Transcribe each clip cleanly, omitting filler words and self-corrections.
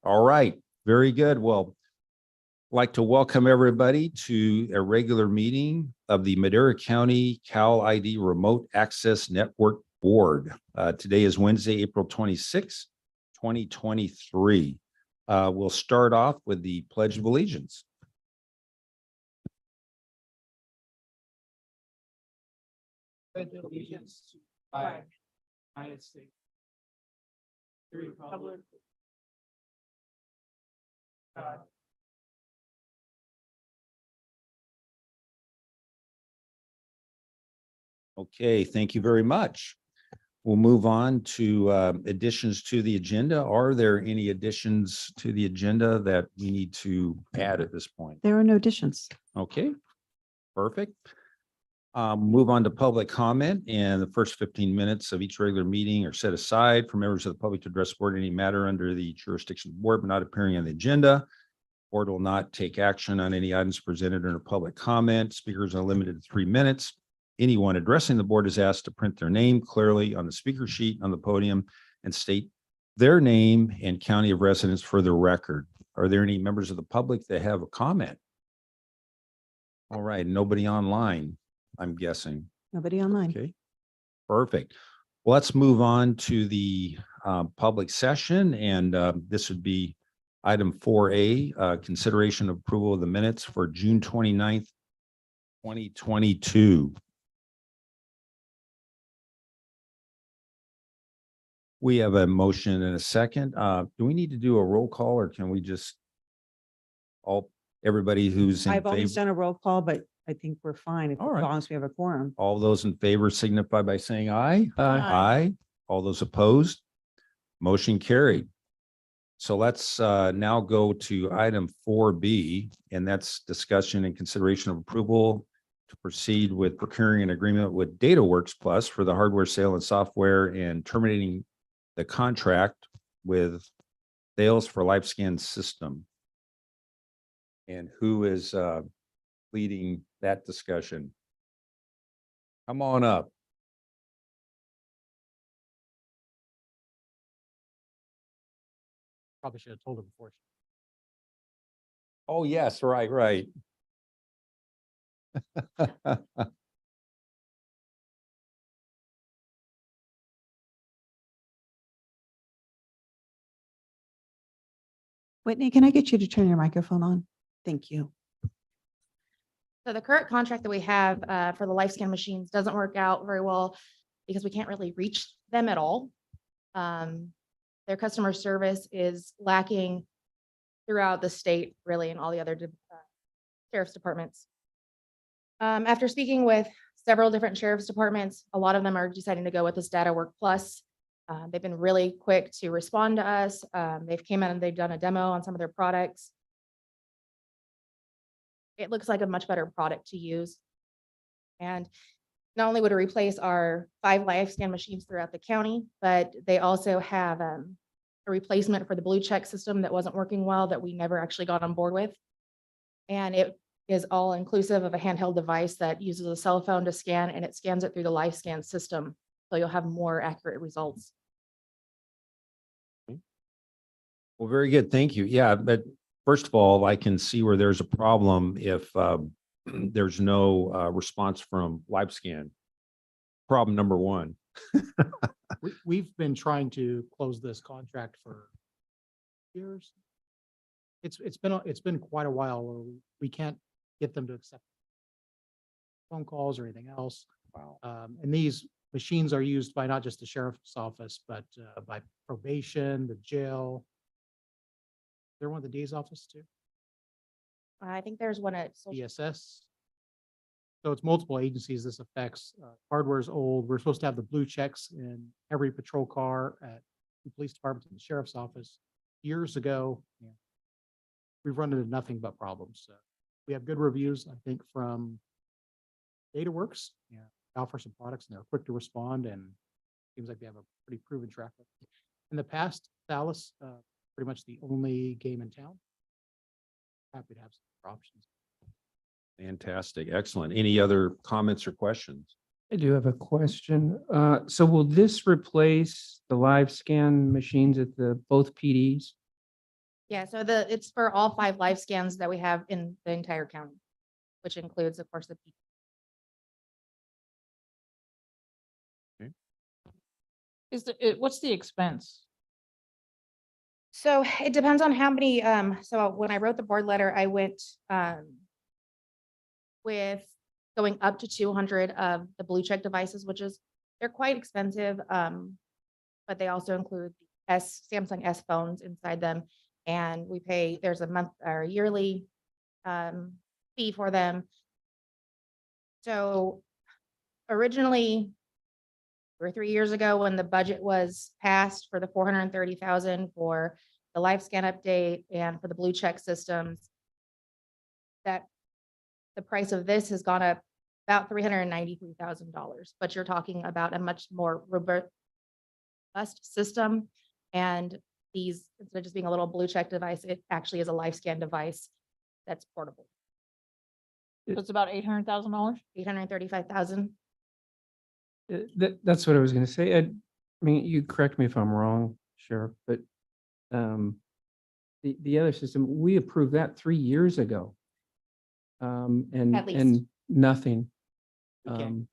All right, very good. Well, I'd like to welcome everybody to a regular meeting of the Madera County Cal ID Remote Access Network Board. Today is Wednesday, April 26, 2023. We'll start off with the Pledge of Allegiance. Pledge allegiance to the flag, United States. The Republic. God. Okay, thank you very much. We'll move on to additions to the agenda. Are there any additions to the agenda that we need to add at this point? There are no additions. Okay, perfect. Move on to public comment, and the first 15 minutes of each regular meeting are set aside for members of the public to address the board any matter under the jurisdiction of the board but not appearing on the agenda. Board will not take action on any items presented under public comment. Speakers are limited to 3 minutes. Anyone addressing the board is asked to print their name clearly on the speaker sheet on the podium and state their name and county of residence for the record. Are there any members of the public that have a comment? All right, nobody online, I'm guessing. Nobody online. Okay, perfect. Well, let's move on to the public session, and this would be item 4A, consideration of approval of the minutes for June 29th, 2022. We have a motion and a second. Do we need to do a roll call, or can we just everybody who's in I've always favor? done a roll call, but I think we're fine as All right. long as we have a quorum. All those in favor signify by saying aye. Aye. Aye. All those opposed? Motion carried. So let's now go to item 4B, and that's discussion and consideration of approval to proceed with procuring an agreement with DataWorks Plus for the hardware sale and software and terminating the contract with Sales for LifeScan System. And who is leading that discussion? Come on up. Probably should have told her before. Oh, yes, right. Whitney, can I get you to turn your microphone on? Thank you. So the current contract that we have for the LifeScan machines doesn't work out very well because we can't really reach them at all. Their customer service is lacking throughout the state, really, and all the other sheriff's departments. After speaking with several different sheriff's departments, a lot of them are deciding to go with this DataWorks Plus. They've been really quick to respond to us. They've came in and they've done a demo on some of their products. It looks like a much better product to use. And not only would it replace our 5 LifeScan machines throughout the county, but they also have a replacement for the blue check system that wasn't working well that we never actually got on board with. And it is all inclusive of a handheld device that uses a cell phone to scan, and it scans it through the LifeScan system. So you'll have more accurate results. Well, very good. Thank you. Yeah, but first of all, I can see where there's a problem if there's no response from LifeScan. Problem number one. We've been trying to close this contract for years. It's been quite a while where we can't get them to accept phone calls or anything else. Wow. And these machines are used by not just the sheriff's office, but by probation, the jail. They're one of the D's office too, I think there's one at ESS. So it's multiple agencies this affects. Hardware's old. We're supposed to have the blue checks in every patrol car at the police department and the sheriff's office years ago. Yeah. We've run into nothing but problems. We have good reviews, I think, from DataWorks. Yeah, they offer some products and they're quick to respond, and seems like they have a pretty proven track record. In the past, Thales, pretty much the only game in town. Happy to have some options. Fantastic. Excellent. Any other comments or questions? I do have a question. So will this replace the live scan machines at both PDs? Yeah, so it's for all 5 live scans that we have in the entire county, which includes, of course, the. What's the expense? So it depends on how many, so when I wrote the board letter, I went, with going up to 200 of the blue check devices, which is, they're quite expensive. But they also include Samsung S phones inside them. And we pay, there's a month or yearly, fee for them. So originally, 2 or 3 years ago, when the budget was passed for the 430,000 for the live scan update and for the blue check systems, that the price of this has gone up about $393,000, but you're talking about a much more robust system. And these, instead of just being a little blue check device, it actually is a live scan device that's portable. So it's about $800,000. 835,000. That's what I was gonna say. Ed, I mean, you correct me if I'm wrong, Sheriff, but the other system, we approved that 3 years ago. At least. And nothing. We can't-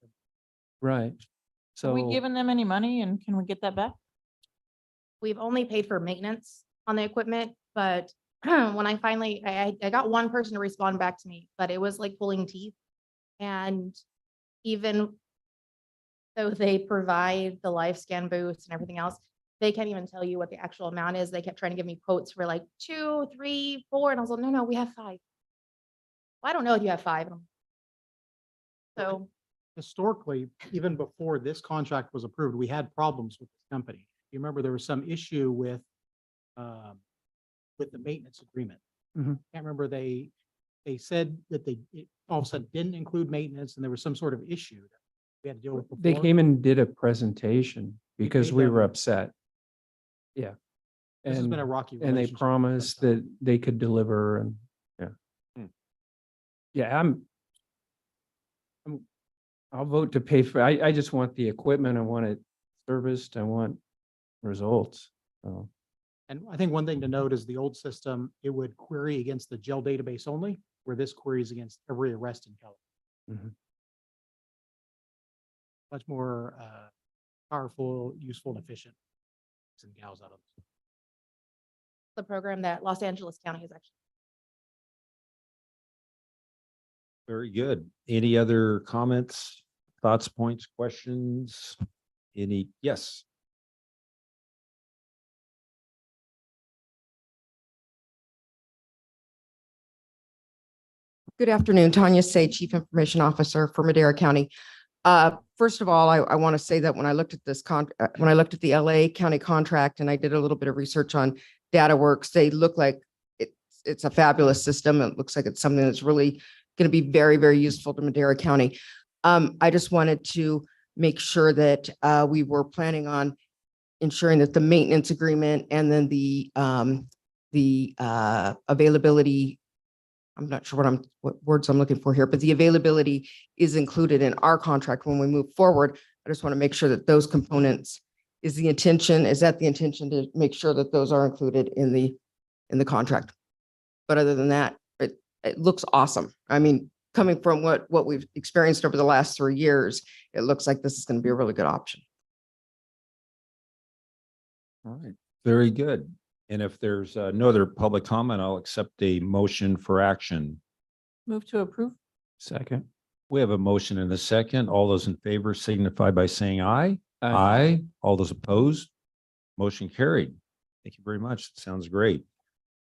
Right. Are we So giving them any money and can we get that back? We've only paid for maintenance on the equipment, but when I finally, I got one person to respond back to me, but it was like pulling teeth. And even though they provide the live scan booths and everything else, they can't even tell you what the actual amount is. They kept trying to give me quotes for like 2, 3, 4, and I was like, no, we have 5. Well, I don't know if you have 5. So Historically, even before this contract was approved, we had problems with this company. You remember there was some issue with the maintenance agreement. Mhm. Can't remember, they said that it all of a sudden didn't include maintenance and there was some sort of issue that we had to deal with they before. came and did a presentation because paid we them. were upset. Yeah. This has been a And, rocky and they relationship with promised them. that they could deliver and, yeah. Yeah, I'll vote to pay for, I just want the equipment. I want it serviced. I want results. So, And I think one thing to note is the old system, it would query against the jail database only, where this queries against every arrest in California. Mhm. Much more powerful, useful, and efficient. And gals out of this. the program that Los Angeles County is actually. Very good. Any other comments, thoughts, points, questions? Yes. Good afternoon, Tanya Say, Chief Information Officer for Madera County. First of all, I want to say that when I looked at when I looked at the LA County contract and I did a little bit of research on DataWorks, they look like it's a fabulous system. It looks like it's something that's really going to be very, very useful to Madera County. I just wanted to make sure that we were planning on ensuring that the maintenance agreement and then the availability, I'm not sure what words I'm looking for here, but the availability is included in our contract when we move forward. I just want to make sure that those components is that the intention to make sure that those are included in the contract? But other than that, it looks awesome. I mean, coming from what we've experienced over the last 3 years, it looks like this is going to be a really good option. All right, very good. And if there's no other public comment, I'll accept a motion for action. Move to approve? second. We have a motion and a second. All those in favor signify by saying aye. Aye. All those opposed? Motion carried. Thank you very much. Sounds great.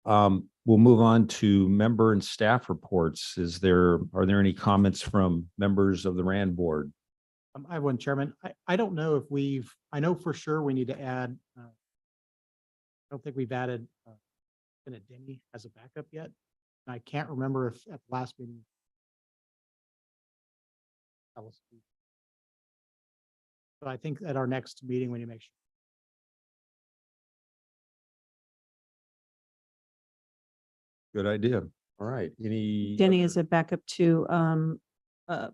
We'll move on to member and staff reports. Are there any comments from members of the RAND board? I have one, Chairman. I don't know if I know for sure we need to add, I don't think we've added Denny as a backup yet. And I can't remember if at the last meeting. So I think at our next meeting, we need to make sure. Good idea. All right, any? Denny is a backup to Palmer.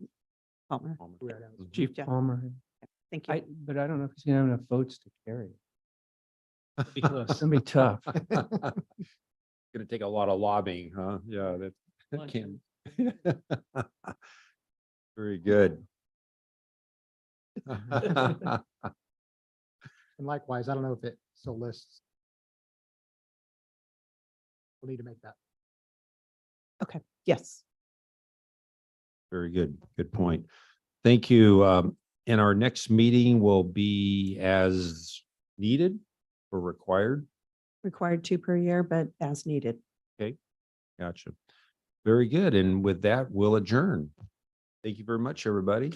Chief Yeah. Palmer. Thank you. But I don't know if he's gonna have enough votes to carry it. It's gonna be tough. Gonna take a lot of lobbying, huh? Yeah, that can. Very good. And likewise, I don't know if it still lists. We'll need to make that. Yes. Very good. Good point. Thank you. And our next meeting will be as needed or required. Required 2 per year, but as needed. Gotcha. Very good. And with that, we'll adjourn. Thank you very much, everybody.